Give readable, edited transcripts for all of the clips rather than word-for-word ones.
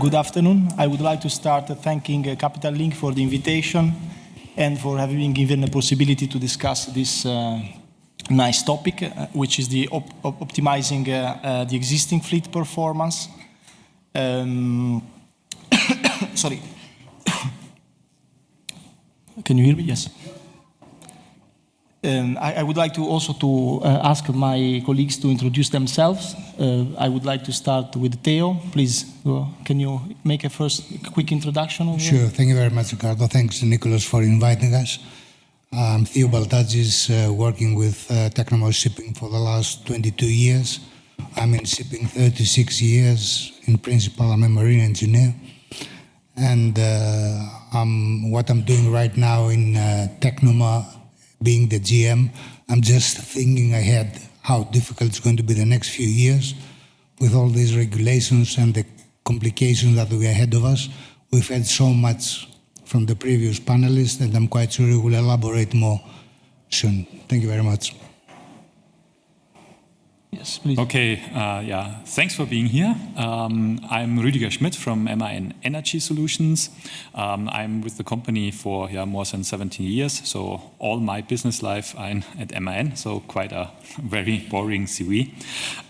Good afternoon. I would like to start thanking Capital Link for the invitation and for having given the possibility to discuss this nice topic, which is the optimizing the existing fleet performance. Sorry. Can you hear me? Yes. I would like to also ask my colleagues to introduce themselves. I would like to start with Theo. Please, can you make a first quick introduction? Sure. Thank you very much, Riccardo. Thanks, Nicholas, for inviting us. I'm Theo Baltatzis, working with Technomar shipping for the last 22 years. I'm in shipping 36 years. In principle, I'm a marine engineer. And what I'm doing right now in Technomar, being the GM, I'm just thinking ahead how difficult it's going to be the next few years with all these regulations and the complications that we are ahead of us. We've had so much from the previous panelists, and I'm quite sure we will elaborate more soon. Thank you very much. Yes, please. Okay, thanks for being here. I'm Rüdiger Schmidt from MAN Energy Solutions. I'm with the company for more than 17 years, so all my business life I'm at MAN, so quite a very boring CV.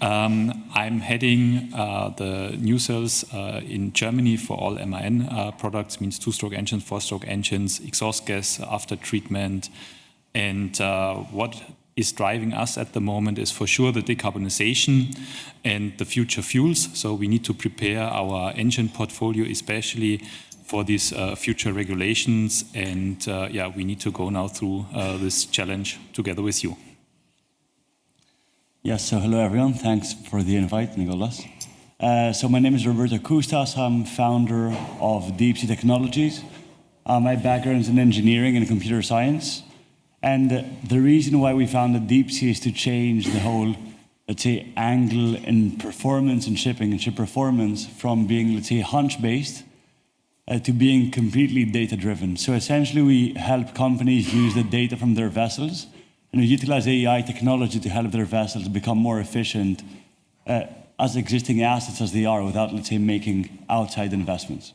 I'm heading the new sales in Germany for all MAN products, means two-stroke engines, four-stroke engines, exhaust gas, after treatment, and what is driving us at the moment is for sure the decarbonization and the future fuels. So we need to prepare our engine portfolio, especially for these future regulations. And we need to go now through this challenge together with you. Yes, so hello everyone. Thanks for the invite, Nicholas. So my name is Roberto Coustas. I'm founder of DeepSea Technologies. My background is in engineering and computer science. And the reason why we founded DeepSea is to change the whole, let's say, angle in performance in shipping and ship performance from being, let's say, hunch-based to being completely data-driven. So essentially, we help companies use the data from their vessels, and we utilize AI technology to help their vessels become more efficient as existing assets as they are without, let's say, making outside investments.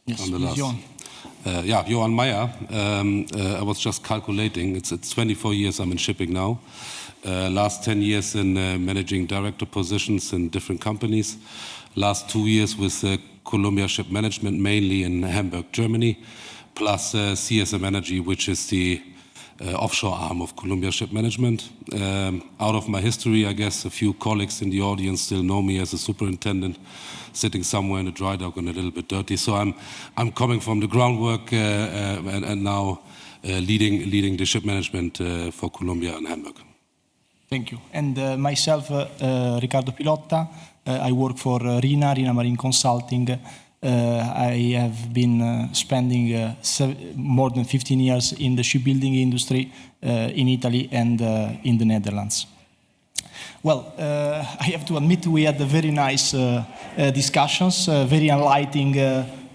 Yes, Johann. Johann Meyer. I was just calculating. It's 24 years I'm in shipping now. Last 10 years in managing director positions in different companies. Last 2 years with Columbia Shipmanagement, mainly in Hamburg, Germany, plus CSM Energy, which is the offshore arm of Columbia Shipmanagement. Out of my history, I guess a few colleagues in the audience still know me as a superintendent, sitting somewhere in a dry dock and a little bit dirty. So I'm coming from the groundwork and now leading the ship management for Columbia and Hamburg. Thank you. And myself, Riccardo Pilotta. I work for RINA Marine Consulting. I have been spending more than 15 years in the shipbuilding industry in Italy and in the Netherlands. Well, I have to admit we had very nice discussions, very enlightening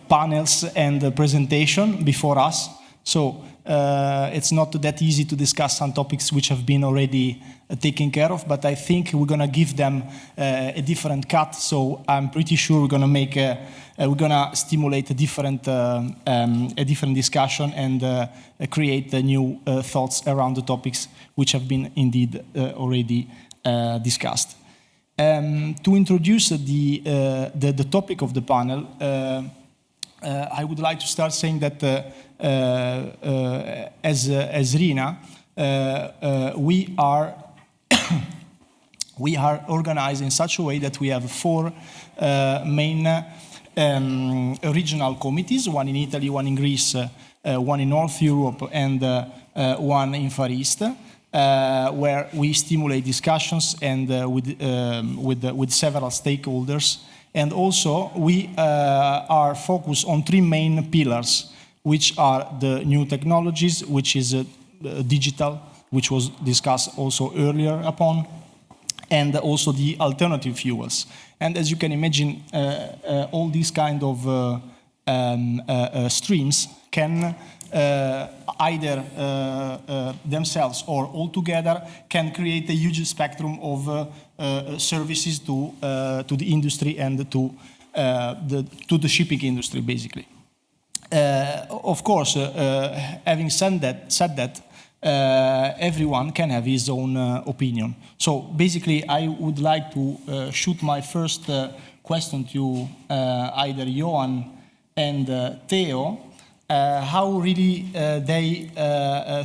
panels and presentation before us. So it's not that easy to discuss some topics which have been already taken care of, but I think we're going to give them a different cut. So I'm pretty sure we're going to make we're going to stimulate a different discussion and create new thoughts around the topics which have been indeed already discussed. To introduce the topic of the panel, I would like to start saying that as RINA, we are organized in such a way that we have 4 main regional committees, one in Italy, one in Greece, one in North Europe, and one in Far East, where we stimulate discussions and with several stakeholders. And also, we are focused on 3 main pillars, which are the new technologies, which is digital, which was discussed also earlier upon, and also the alternative fuels. And as you can imagine, all these kind of streams can either themselves or all together can create a huge spectrum of services to the industry and to to the shipping industry, basically. Of course, having said that, everyone can have his own opinion. So basically, I would like to shoot my first question to either Johann and Theo, how really they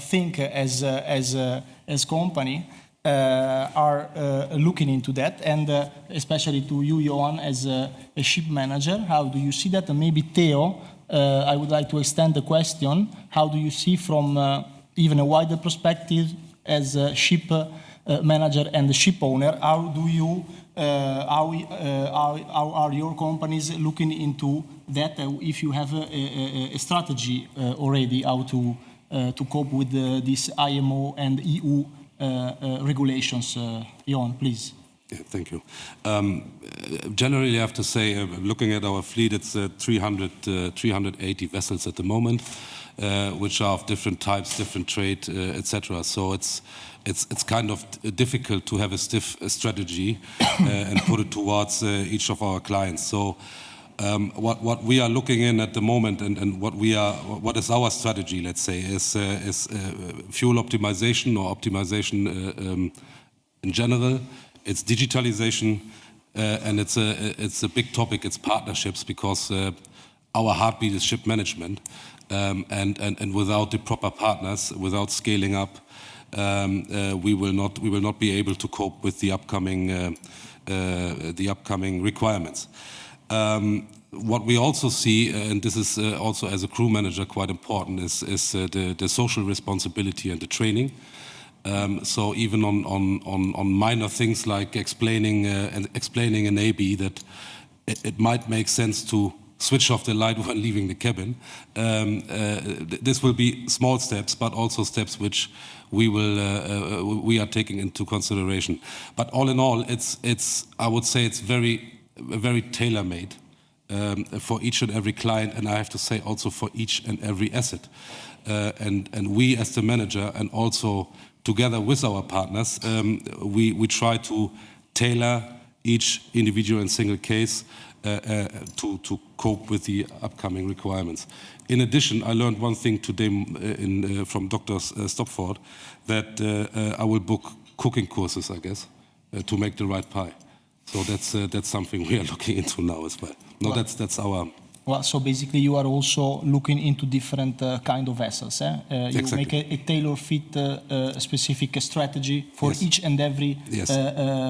think as company are looking into that, and especially to you, Johann, as a ship manager, how do you see that? And maybe Theo, I would like to extend the question, how do you see from even a wider perspective as a ship manager and a ship owner, how do you, how are your companies looking into that, if you have a strategy already, how to cope with this IMO and EU regulations? Johann, please. Yeah, thank you. Generally, I have to say, looking at our fleet, it's 380 vessels at the moment, which are of different types, different trade, etc. So it's kind of difficult to have a stiff strategy and put it towards each of our clients. So what we are looking in at the moment, and what is our strategy, let's say, is fuel optimization or optimization in general. It's digitalization, and it's a big topic. It's partnerships, because our heartbeat is ship management, and without the proper partners, without scaling up, we will not be able to cope with the upcoming requirements. What we also see, and this is also as a crew manager quite important, is the social responsibility and the training. So even on minor things like explaining an AB that it might make sense to switch off the light when leaving the cabin. This will be small steps, but also steps which we are taking into consideration. But all in all, I would say it's very tailor-made for each and every client, and I have to say also for each and every asset. And we as the manager, and also together with our partners, we try to tailor each individual and single case to cope with the upcoming requirements. In addition, I learned one thing today from Dr. Stopford, that I will book cooking courses, I guess, to make the right pie. So that's something we are looking into now as well. No, that's our. Well, so basically, you are also looking into different kind of vessels. You Exactly. make a tailor-fit specific strategy for Yes. each and every Yes.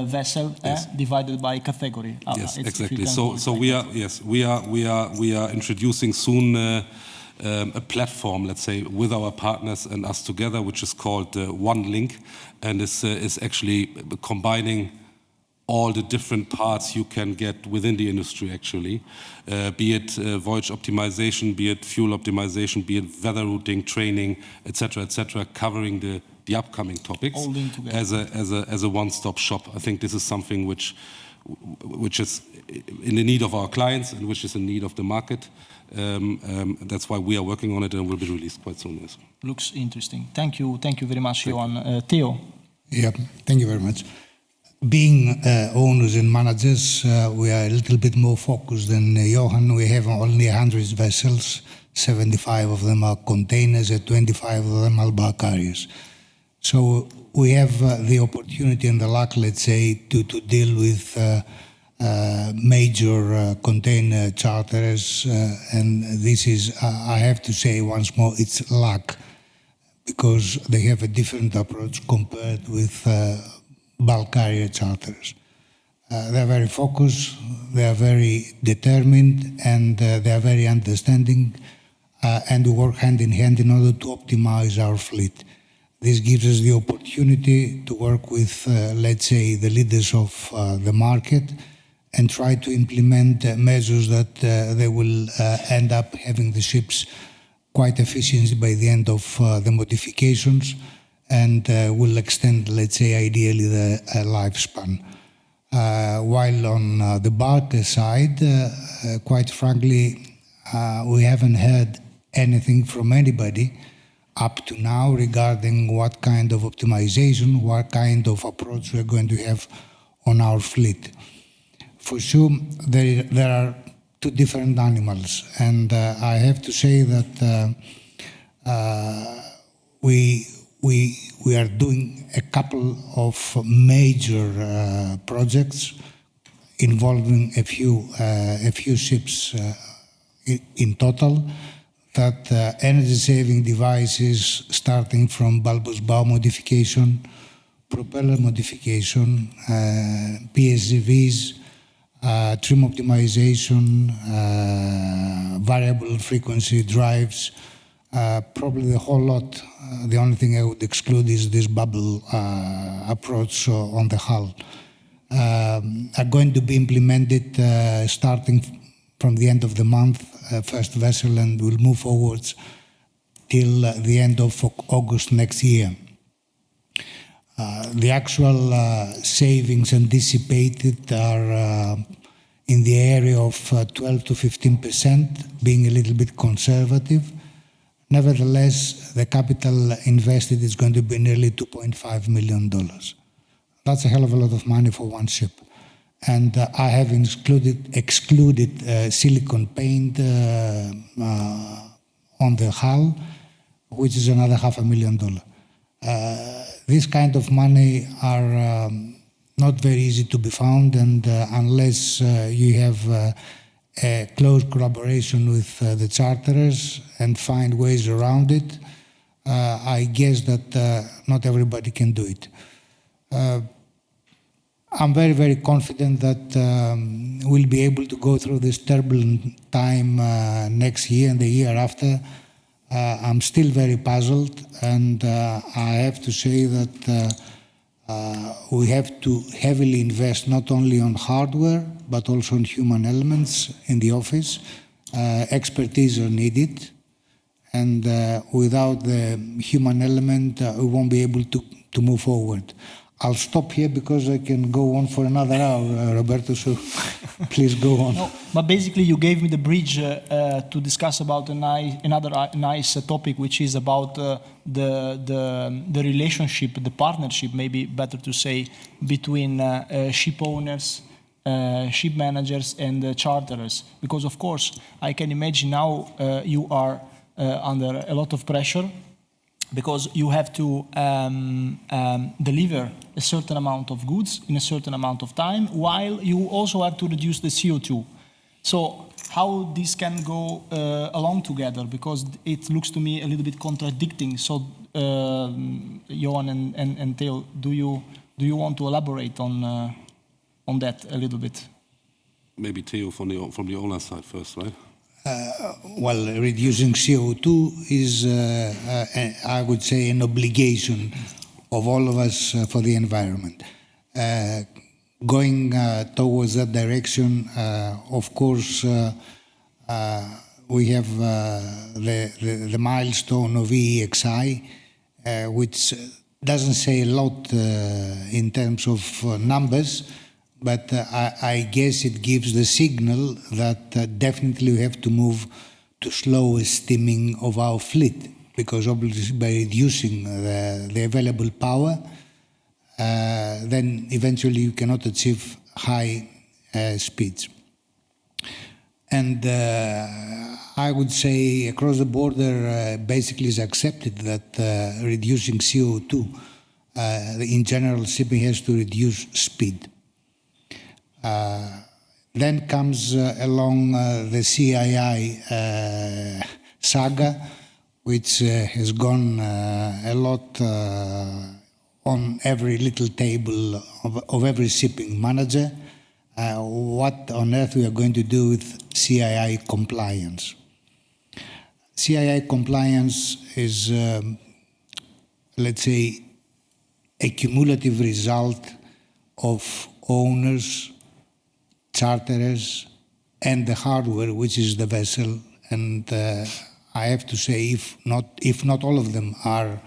vessel, Yes. divided by category. Yes, If exactly. you can So call it so like we are introducing soon a platform, let's say, with our partners and us together, which is called One Link, and is actually combining all the different parts you can get within the industry, actually, be it voyage optimization, be it fuel optimization, be it weather routing, training, etc., covering the upcoming topics All linked together. as a one-stop shop. I think this is something which is in the need of our clients and which is in need of the market. That's why we are working on it, and will be released quite soon. Yes. Looks interesting. Thank you very much, Johann. Theo. Yeah, thank you very much. Being owners and managers, we are a little bit more focused than Johann. We have only 100 vessels, 75 of them are containers, and 25 of them are bulk carriers. So we have the opportunity and the luck, let's say, to deal with major container charterers, and this is, I have to say once more, it's luck, because they have a different approach compared with bulk carrier charters. They are very focused, they are very determined, and they are very understanding, and we work hand in hand in order to optimize our fleet. This gives us the opportunity to work with, let's say, the leaders of the market, and try to implement measures that they will end up having the ships quite efficient by the end of the modifications, and will extend, let's say, ideally the lifespan. While on the bulk side, quite frankly, we haven't heard anything from anybody up to now regarding what kind of optimization, what kind of approach we're going to have on our fleet. For sure, there are two different animals. And I have to say that we are doing a couple of major projects involving a few ships in total, that energy-saving devices starting from bulbous bow modification, propeller modification, PSCVs, trim optimization, variable frequency drives, probably the whole lot. The only thing I would exclude is this bubble approach on the hull. Are going to be implemented starting from the end of the month, first vessel, and will move forwards till the end of August next year. The actual savings anticipated are in the area of 12 to 15%, being a little bit conservative. Nevertheless, the capital invested is going to be nearly $2.5 million. That's a hell of a lot of money for one ship. And I have excluded silicone paint on the hull, which is another $500,000. This kind of money are not very easy to be found, and unless you have a close collaboration with the charterers and find ways around it, I guess that not everybody can do it. I'm very, very confident that we'll be able to go through this turbulent time next year and the year after. I'm still very puzzled, and I have to say that we have to heavily invest not only on hardware, but also on human elements in the office. Expertise are needed, and without the human element, we won't be able to move forward. I'll stop here because I can go on for another hour, Roberto, so please go on. No, but basically you gave me the bridge to discuss about another nice topic, which is about the relationship, the partnership, maybe better to say, between ship owners, ship managers and charterers. Because of course, I can imagine now you are under a lot of pressure, because you have to deliver a certain amount of goods in a certain amount of time, while you also have to reduce the CO2. So how this can go along together? Because it looks to me a little bit contradicting. So Johann and Theo, do you want to elaborate on that a little bit? Maybe Theo from the owner side first, right? Well, reducing CO2 is, I would say, an obligation of all of us for the environment. Going towards that direction, of course, we have the milestone of EEXI, which doesn't say a lot in terms of numbers, but I guess it gives the signal that definitely we have to move to slower steaming of our fleet, because obviously by reducing the available power, then eventually you cannot achieve high speeds. And I would say across the border basically is accepted that reducing CO2, in general, shipping has to reduce speed. Then comes along the CII saga, which has gone a lot on every little table of every shipping manager. What on earth we are going to do with CII compliance? CII compliance is, let's say, a cumulative result of owners, charterers, and the hardware, which is the vessel. And I have to say, if not all of them are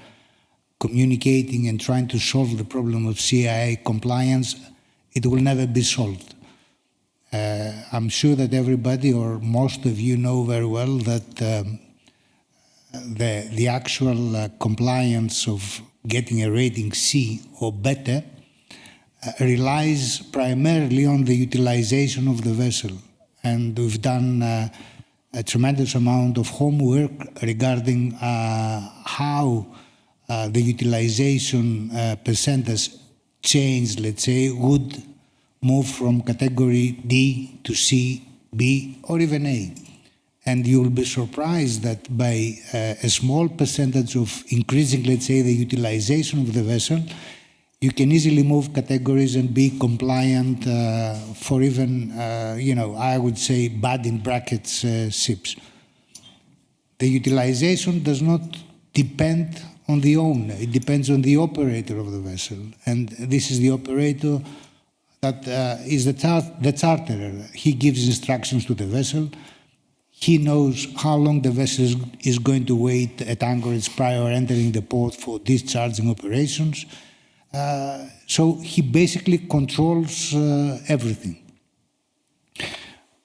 communicating and trying to solve the problem of CII compliance, it will never be solved. I'm sure that everybody, or most of you, know very well that the actual compliance of getting a rating C or better relies primarily on the utilization of the vessel. And we've done a tremendous amount of homework regarding how the utilization percentage change, let's say, would move from category D to C, B, or even A. And you'll be surprised that by a small percentage of increasing, let's say, the utilization of the vessel, you can easily move categories and be compliant for even, I would say, bad in brackets ships. The utilization does not depend on the owner. It depends on the operator of the vessel. And this is the operator that is the charterer. He gives instructions to the vessel. He knows how long the vessel is going to wait at anchorage prior entering the port for discharging operations. So he basically controls everything.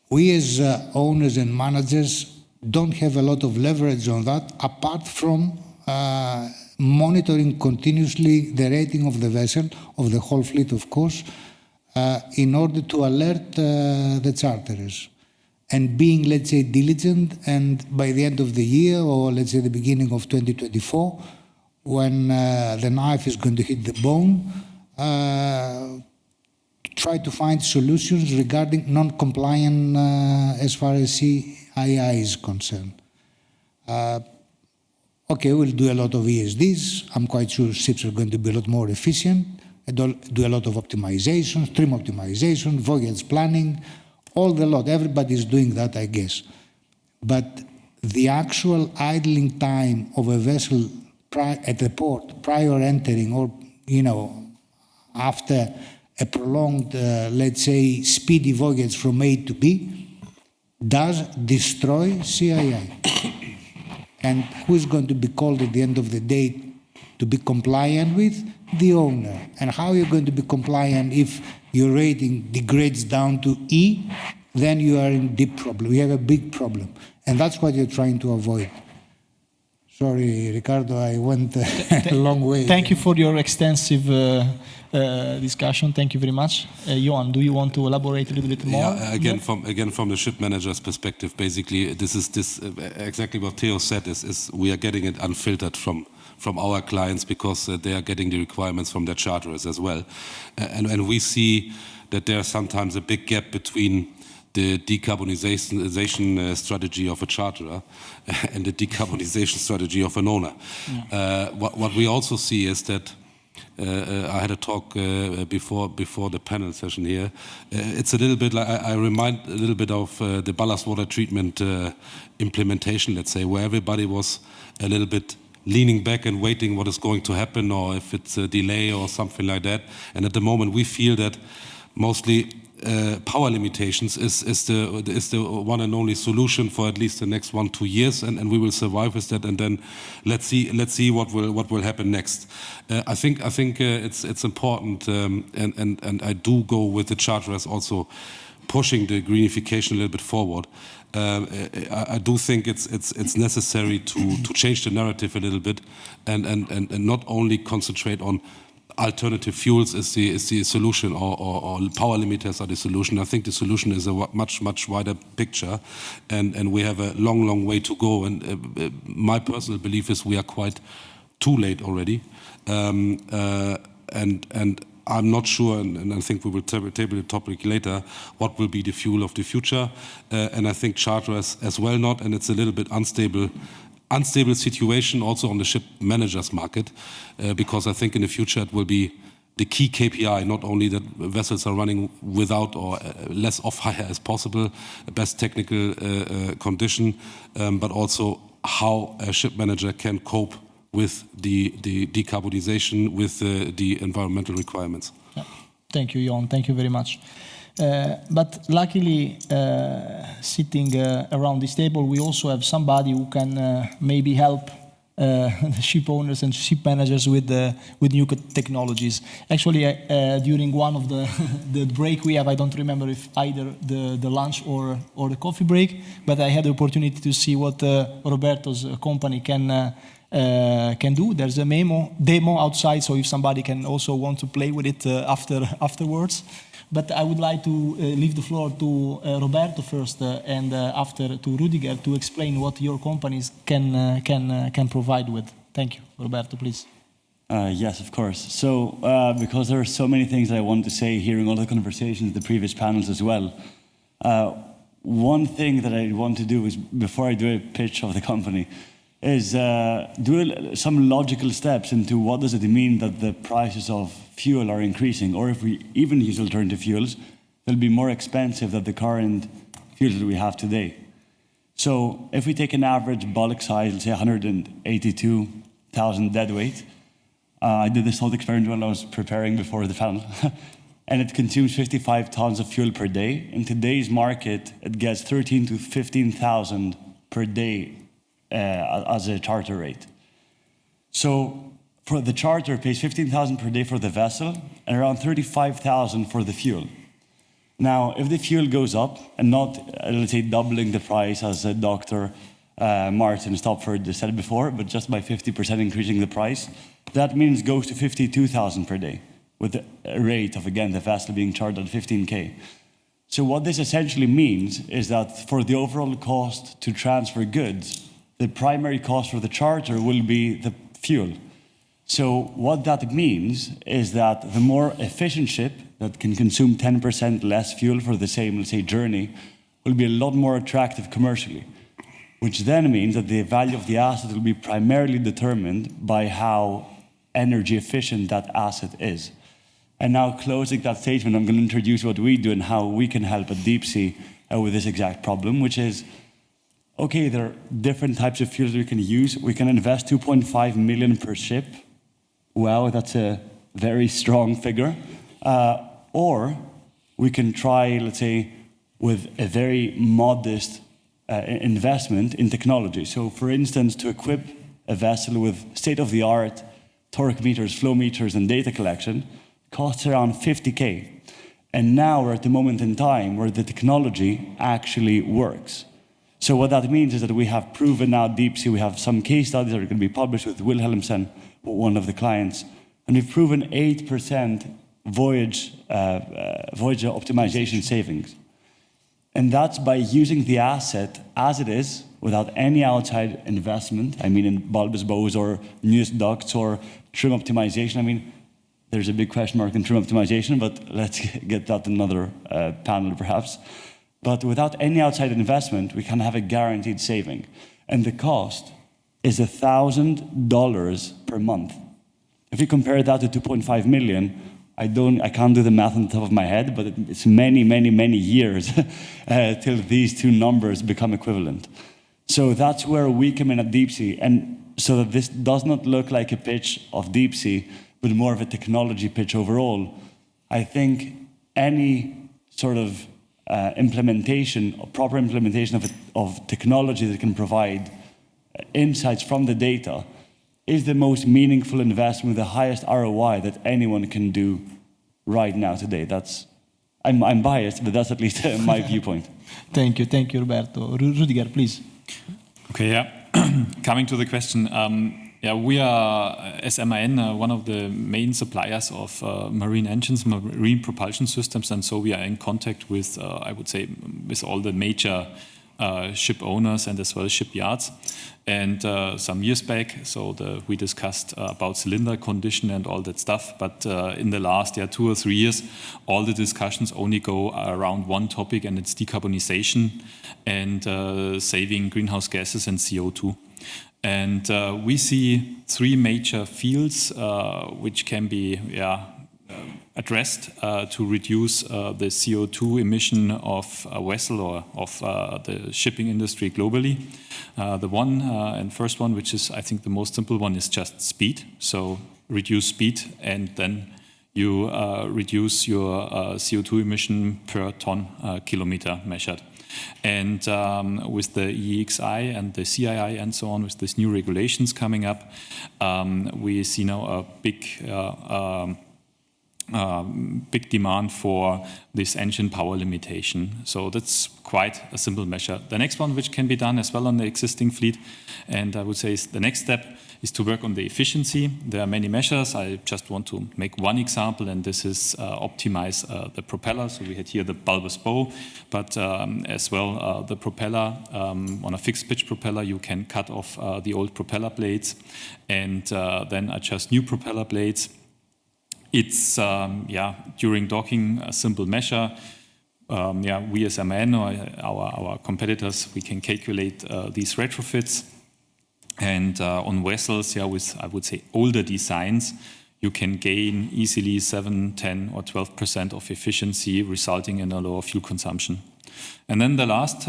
We as owners and managers don't have a lot of leverage on that apart from monitoring continuously the rating of the vessel, of the whole fleet of course, in order to alert the charterers. And being, let's say, diligent, and by the end of the year, or let's say the beginning of 2024, when the knife is going to hit the bone, try to find solutions regarding non-compliant as far as CII is concerned. Okay, we'll do a lot of ESDs. I'm quite sure ships are going to be a lot more efficient, and do a lot of optimization, stream optimization, voyage planning, all the lot. Everybody's doing that, I guess. But the actual idling time of a vessel at the port prior entering, or after a prolonged, let's say, speedy voyage from A to B, does destroy CII. And who is going to be called at the end of the day to be compliant with? The owner. And how are you going to be compliant if your rating degrades down to E? Then you are in deep problem. You have a big problem. And that's what you're trying to avoid. Sorry, Riccardo, I went a long way. Thank you for your extensive discussion. Thank you very much. Johann, do you want to elaborate a little bit more? Yeah, again from the ship manager's perspective, basically, this exactly what Theo said is we are getting it unfiltered from our clients because they are getting the requirements from their charterers as well. And we see that there's sometimes a big gap between the decarbonization strategy of a charterer and the decarbonization strategy of an owner. Yeah. What we also see is that I had a talk before the panel session here. It's a little bit like, I remind a little bit of the ballast water treatment implementation, let's say, where everybody was a little bit leaning back and waiting what is going to happen, or if it's a delay or something like that. And at the moment we feel that mostly power limitations is the one and only solution for at least the next 1-2 years, and we will survive with that. And then let's see what will happen next. I think it's important, and I do go with the charterers also pushing the greenification a little bit forward. I do think it's necessary to change the narrative a little bit, and not only concentrate on alternative fuels is the solution, or power limiters are the solution. I think the solution is a much wider picture, and we have a long way to go. And my personal belief is we are quite too late already, and I'm not sure, and I think we will table the topic later, what will be the fuel of the future, and I think charterers as well not, and it's a little bit unstable situation also on the ship managers market, because I think in the future it will be the key KPI, not only that vessels are running without or less off-hire as possible, best technical condition, but also how a ship manager can cope with the decarbonization, with the environmental requirements. Yeah. Thank you, Johann. Thank you very much. But luckily, sitting around this table, we also have somebody who can maybe help the ship owners and ship managers with new technologies. Actually, during one of the break we have, I don't remember if either the lunch or the coffee break, but I had the opportunity to see what Roberto's company can do. There's a demo outside, so if somebody can also want to play with it afterwards. But I would like to leave the floor to Roberto first, and after to Rüdiger to explain what your companies can provide with. Thank you, Roberto, please. Yes, of course. So, because there are so many things I want to say, hearing all the conversations, the previous panels as well, one thing that I want to do is, before I do a pitch of the company, is do some logical steps into what does it mean that the prices of fuel are increasing, or if we even use alternative fuels, they'll be more expensive than the current fuels that we have today. So if we take an average bulk size, let's say 182,000 deadweight, I did this whole experiment when I was preparing before the panel, and it consumes 55 tons of fuel per day. In today's market, it gets 13 to 15,000 per day as a charter rate. So for the charter, it pays 15,000 per day for the vessel and around 35,000 for the fuel. Now, if the fuel goes up and not, let's say, doubling the price as Dr. Martin Stopford said before, but just by 50% increasing the price, that means it goes to 52,000 per day with a rate of, again, the vessel being charged at 15K. So what this essentially means is that for the overall cost to transfer goods, the primary cost for the charter will be the fuel. So what that means is that the more efficient ship that can consume 10% less fuel for the same, let's say, journey, will be a lot more attractive commercially, which then means that the value of the asset will be primarily determined by how energy efficient that asset is. And now, closing that statement, I'm going to introduce what we do and how we can help at DeepSea with this exact problem, which is, okay, there are different types of fuels we can use. We can invest 2.5 million per ship. Wow, that's a very strong figure. Or we can try, let's say, with a very modest investment in technology. So, for instance, to equip a vessel with state-of-the-art torque meters, flow meters, and data collection costs around 50K. And now we're at the moment in time where the technology actually works. So what that means is that we have proven now DeepSea, we have some case studies that are going to be published with Wilhelmsen, one of the clients, and we've proven 8% voyage optimization savings. And that's by using the asset as it is, without any outside investment. I mean, in bulbous bows or newest ducts or trim optimization. I mean, there's a big question mark in trim optimization, but let's get that in another panel perhaps. But without any outside investment, we can have a guaranteed saving. And the cost is $1,000 per month. If you compare that to 2.5 million, I can't do the math on the top of my head, but it's many, many, many years till these two numbers become equivalent. So that's where we come in at DeepSea. And so that this does not look like a pitch of DeepSea, but more of a technology pitch overall. I think any sort of proper implementation of technology that can provide insights from the data is the most meaningful investment with the highest ROI that anyone can do right now today. I'm biased, but that's at least my viewpoint. Thank you, Roberto. Rüdiger, please. Okay, yeah. Coming to the question, we are, as MAN, one of the main suppliers of marine engines, marine propulsion systems, and so we are in contact with, I would say, with all the major ship owners and as well as shipyards. And some years back, we discussed about cylinder condition and all that stuff, but in the last 2 or 3 years, all the discussions only go around one topic, and it's decarbonization and saving greenhouse gases and CO2. And we see 3 major fields which can be addressed to reduce the CO2 emission of a vessel or of the shipping industry globally. The one and first one, which is I think the most simple one, is just speed. So reduce speed, and then you reduce your CO2 emission per ton kilometer measured. And with the EEXI and the CII and so on, with these new regulations coming up, we see now a big big demand for this engine power limitation. So that's quite a simple measure. The next one, which can be done as well on the existing fleet, and I would say the next step is to work on the efficiency. There are many measures. I just want to make one example, and this is optimize the propeller. So we had here the bulbous bow, but as well the propeller. On a fixed pitch propeller, you can cut off the old propeller blades and then adjust new propeller blades. It's during docking a simple measure. We as MAN or our competitors, we can calculate these retrofits. And on vessels, with, I would say, older designs, you can gain easily 7, 10, or 12% of efficiency, resulting in a lower fuel consumption. And then the last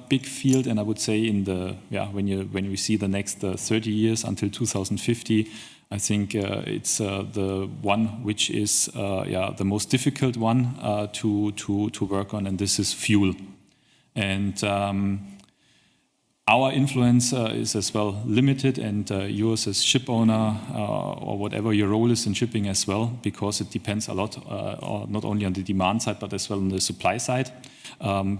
big field, and I would say in the when we see the next 30 years until 2050, I think it's the one which is the most difficult one to work on, and this is fuel. And our influence is as well limited, and yours as ship owner or whatever your role is in shipping as well, because it depends a lot, not only on the demand side, but as well on the supply side.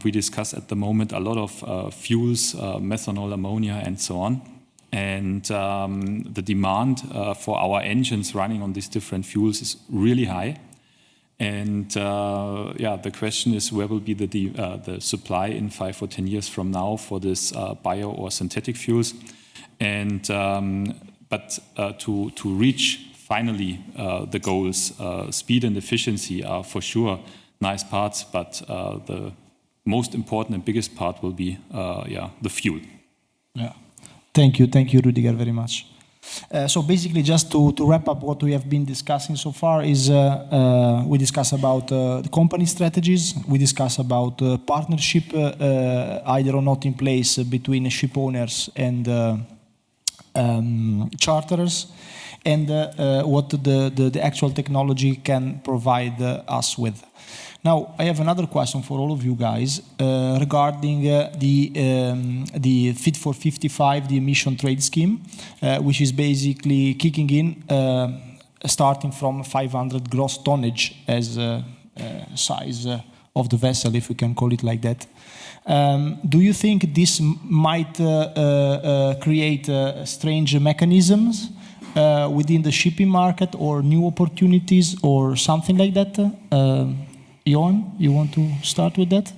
We discuss at the moment a lot of fuels, methanol, ammonia, and so on. And the demand for our engines running on these different fuels is really high. And the question is, where will be the supply in 5 or 10 years from now for this bio or synthetic fuels? And but to reach finally the goals, speed and efficiency are for sure nice parts, but the most important and biggest part will be the fuel. Yeah. Thank you, Rüdiger, very much. So basically, just to wrap up what we have been discussing so far is we discuss about the company strategies, we discuss about partnership either or not in place between ship owners and charterers, and what the actual technology can provide us with. Now, I have another question for all of you guys regarding the Fit for 55, the emission trade scheme, which is basically kicking in, starting from 500 gross tonnage as size of the vessel, if we can call it like that. Do you think this might create strange mechanisms within the shipping market, or new opportunities, or something like that? Johann, you want to start with that?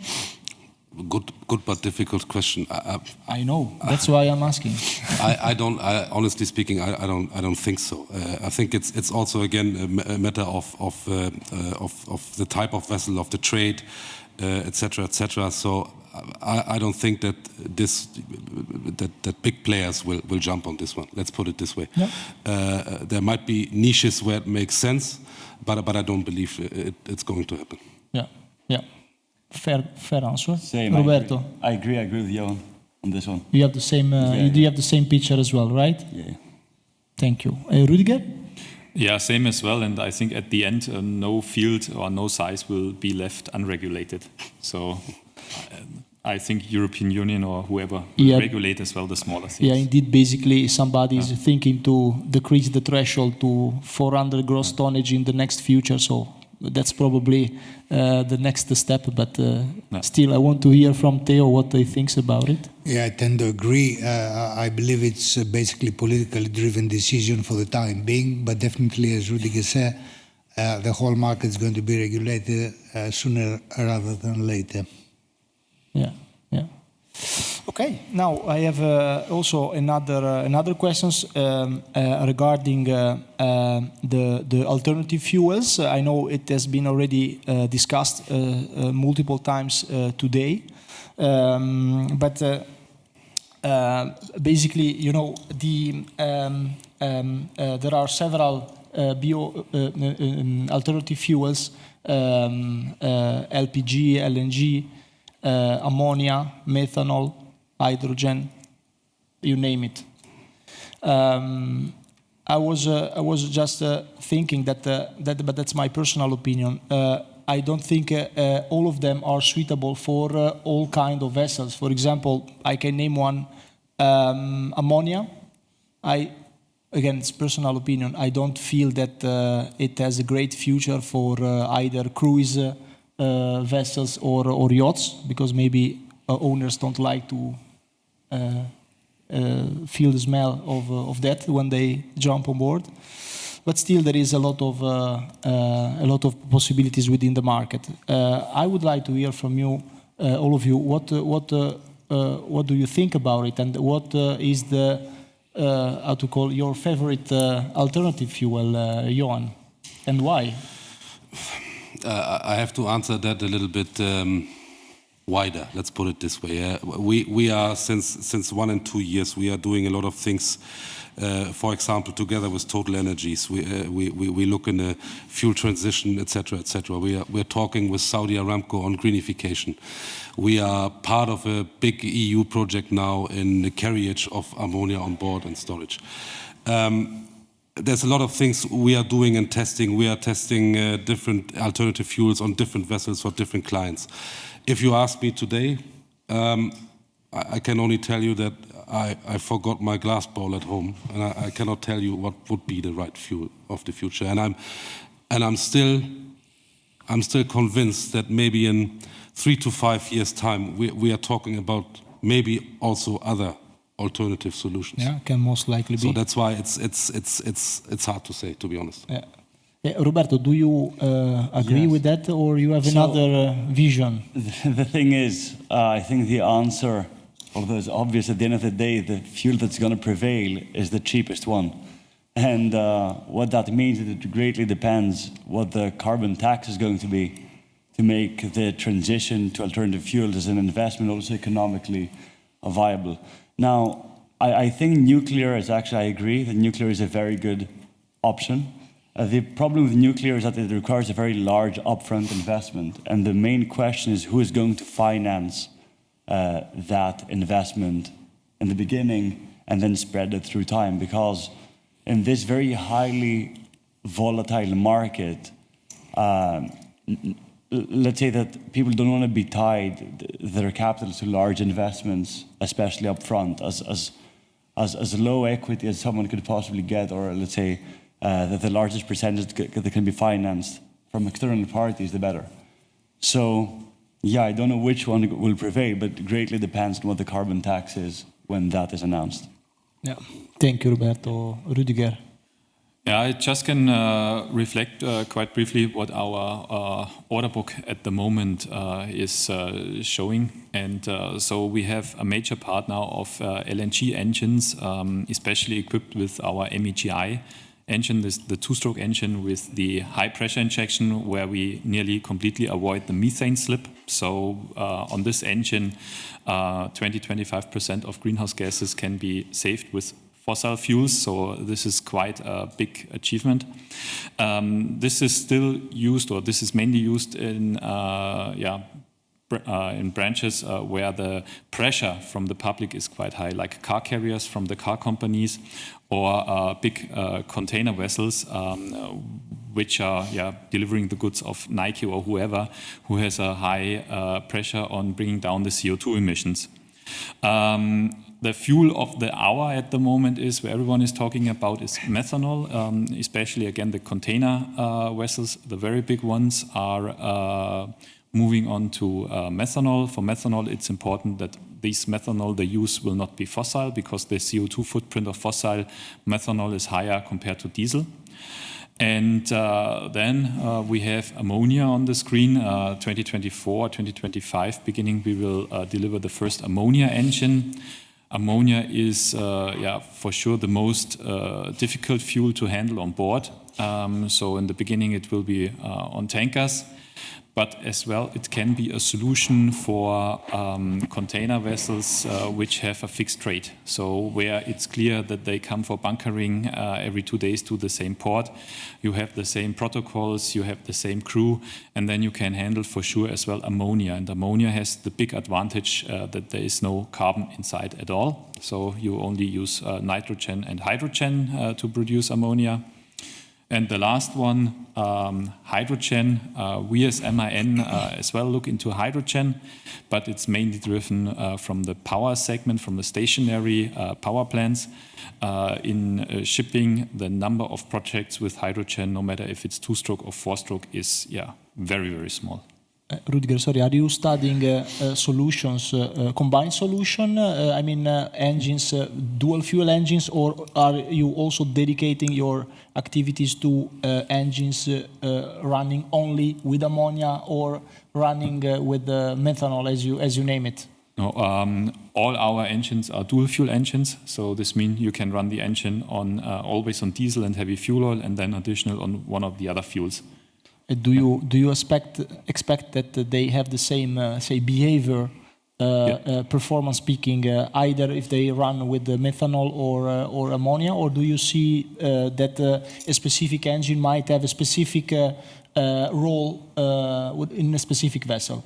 Good but difficult question. I know. That's why I'm asking. Honestly speaking, I don't think so. I think it's also again a matter of the type of vessel, of the trade, etc., etc. So I don't think that that big players will jump on this one. Let's put it this way. Yeah. There might be niches where it makes sense, but I don't believe it's going to happen. Yeah. Fair answer. Same, Roberto, I agree with Johann on this one. You have the same. You have the same picture as well, right? Yeah. Thank you. Rüdiger? Yeah, same as well. And I think at the end, no field or no size will be left unregulated. So I think European Union or whoever will regulate as well the smaller things. Yeah, indeed. Basically, somebody is thinking to decrease the threshold to 400 gross tonnage in the next future. So that's probably the next step. But still, I want to hear from Theo what he thinks about it. Yeah, I tend to agree. I believe it's basically politically driven decision for the time being. But definitely, as Rüdiger said, the whole market is going to be regulated sooner rather than later. Yeah. Okay. Now I have also another questions regarding the alternative fuels. I know it has been already discussed multiple times today, but basically, you know, there are several alternative fuels, LPG, LNG. Ammonia, methanol, hydrogen, you name it. I was just thinking that, but that's my personal opinion. I don't think all of them are suitable for all kind of vessels. For example, I can name one, ammonia. again, it's personal opinion. I don't feel that it has a great future for either cruise vessels or yachts, because maybe owners don't like to feel the smell of that when they jump on board. But still, there is a lot of possibilities within the market. I would like to hear from you, all of you, what do you think about it, and what is the how to call your favorite alternative fuel, Johann, and why? I have to answer that a little bit wider. Let's put it this way. We are since 1 and 2 years we are doing a lot of things. For example, together with Total Energies, we look in a fuel transition, etc., etc. We are talking with Saudi Aramco on greenification. We are part of a big EU project now in the carriage of ammonia on board and storage. There's a lot of things we are doing and testing. We are testing different alternative fuels on different vessels for different clients. If you ask me today, I can only tell you that I forgot my glass bowl at home, and I cannot tell you what would be the right fuel of the future. And I'm still convinced that maybe in 3 to 5 years' time we are talking about maybe also other alternative solutions. Yeah, can most likely be. So that's why it's hard to say, to be honest. Yeah. Roberto, do you agree with that, or you have another vision? The thing is, I think the answer, although it's obvious at the end of the day, the fuel that's going to prevail is the cheapest one. And what that means is it greatly depends what the carbon tax is going to be to make the transition to alternative fuels as an investment also economically viable. Now, I think nuclear is actually, I agree that nuclear is a very good option. The problem with nuclear is that it requires a very large upfront investment. And the main question is who is going to finance that investment in the beginning and then spread it through time. Because in this very highly volatile market, let's say that people don't want to be tied their capital to large investments, especially upfront, as low equity as someone could possibly get, or let's say that the largest percentage that can be financed from external parties, the better. So, yeah, I don't know which one will prevail, but it greatly depends on what the carbon tax is when that is announced. Yeah. Thank you, Roberto. Rüdiger. Yeah, I just can reflect quite briefly what our order book at the moment is showing. And so we have a major part now of LNG engines, especially equipped with our MEGI engine, this the two-stroke engine with the high pressure injection, where we nearly completely avoid the methane slip. So on this engine, 20-25% of greenhouse gases can be saved with fossil fuels. So this is quite a big achievement. This is still used, or this is mainly used in branches where the pressure from the public is quite high, like car carriers from the car companies, or big container vessels, which are delivering the goods of Nike or whoever, who has a high pressure on bringing down the CO2 emissions. The fuel of the hour at the moment is, where everyone is talking about, is methanol, especially again the container vessels. The very big ones are moving on to methanol. For methanol, it's important that this methanol, the use will not be fossil, because the CO2 footprint of fossil methanol is higher compared to diesel. And then we have ammonia on the screen. 2024, 2025 beginning, we will deliver the first ammonia engine. Ammonia is, for sure, the most difficult fuel to handle on board. So in the beginning, it will be on tankers. But as well, it can be a solution for container vessels which have a fixed rate. So where it's clear that they come for bunkering every 2 days to the same port, you have the same protocols, you have the same crew, and then you can handle for sure as well ammonia. And ammonia has the big advantage that there is no carbon inside at all. So you only use nitrogen and hydrogen to produce ammonia. And the last one, hydrogen. We as MAN as well look into hydrogen, but it's mainly driven from the power segment, from the stationary power plants. In shipping, the number of projects with hydrogen, no matter if it's 2-stroke or 4-stroke, is very, very small. Rüdiger, sorry, are you studying solutions, combined solution? I mean, engines, dual fuel engines, or are you also dedicating your activities to engines running only with ammonia or running with methanol, as you name it? No, all our engines are dual fuel engines, so this means you can run the engine on always on diesel and heavy fuel oil, and then additional on one of the other fuels. Do you expect that they have the same say behavior, performance speaking, either if they run with the methanol or ammonia, or do you see that a specific engine might have a specific role in a specific vessel?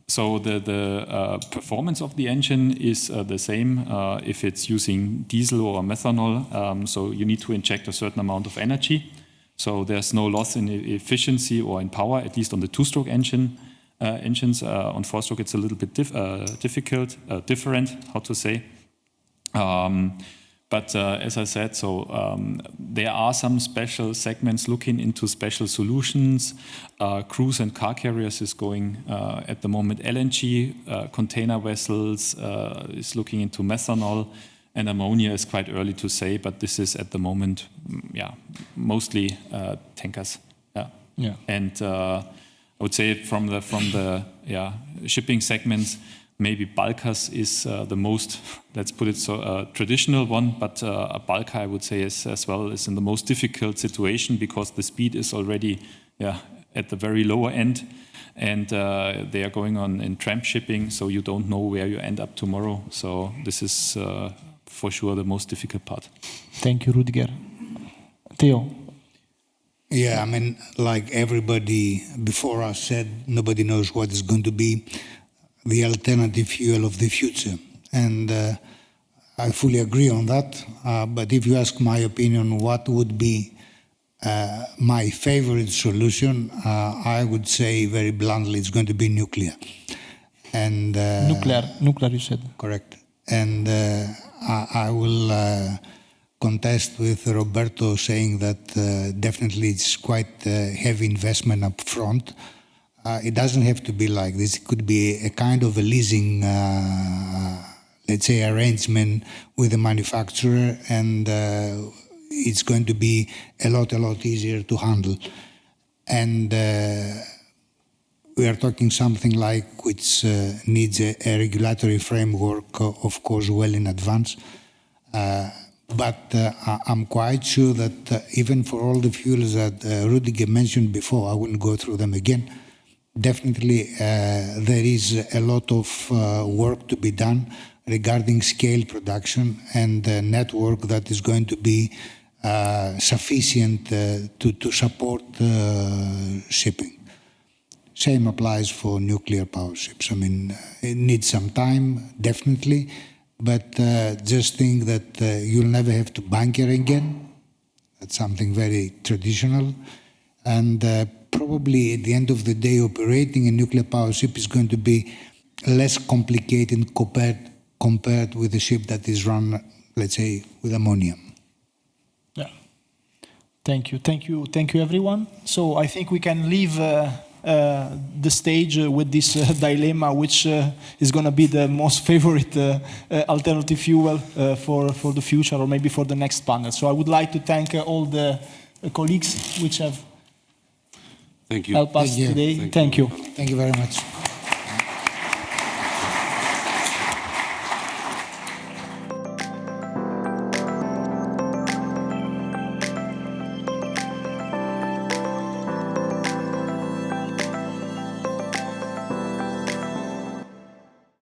So the performance of the engine is the same if it's using diesel or methanol. So you need to inject a certain amount of energy. So there's no loss in efficiency or in power, at least on the 2-stroke engines. On 4-stroke, it's a little bit different, how to say. But as I said, there are some special segments looking into special solutions. Cruise and car carriers is going at the moment LNG. Container vessels is looking into methanol. And ammonia is quite early to say, but this is at the moment, mostly tankers. And I would say from the shipping segments, maybe bulkers is the most, let's put it so, traditional one. But a bulker, I would say, is in the most difficult situation because the speed is already at the very lower end, and they are going on in tramp shipping, so you don't know where you end up tomorrow. So this is for sure the most difficult part. Thank you, Rüdiger. Theo? Yeah, I mean, like everybody before us said, nobody knows what is going to be the alternative fuel of the future. And I fully agree on that. But if you ask my opinion, what would be my favorite solution, I would say very bluntly, it's going to be nuclear. And nuclear, you said. Correct. And I will contest with Roberto saying that definitely it's quite a heavy investment up front. It doesn't have to be like this. It could be a kind of a leasing, let's say, arrangement with the manufacturer, and it's going to be a lot easier to handle. And we are talking something like which needs a regulatory framework, of course, well in advance. But I'm quite sure that even for all the fuels that Rüdiger mentioned before, I wouldn't go through them again. Definitely, there is a lot of work to be done regarding scale production and a network that is going to be sufficient to support shipping. Same applies for nuclear power ships. I mean, it needs some time, definitely, but just think that you'll never have to bunker again. That's something very traditional. And probably at the end of the day, operating a nuclear power ship is going to be less complicated compared with a ship that is run, let's say, with ammonia. Yeah. Thank you, everyone. So I think we can leave the stage with this dilemma, which is going to be the most favorite alternative fuel for the future, or maybe for the next panel. So I would like to thank all the colleagues which have helped us today. Thank you. Thank you very much.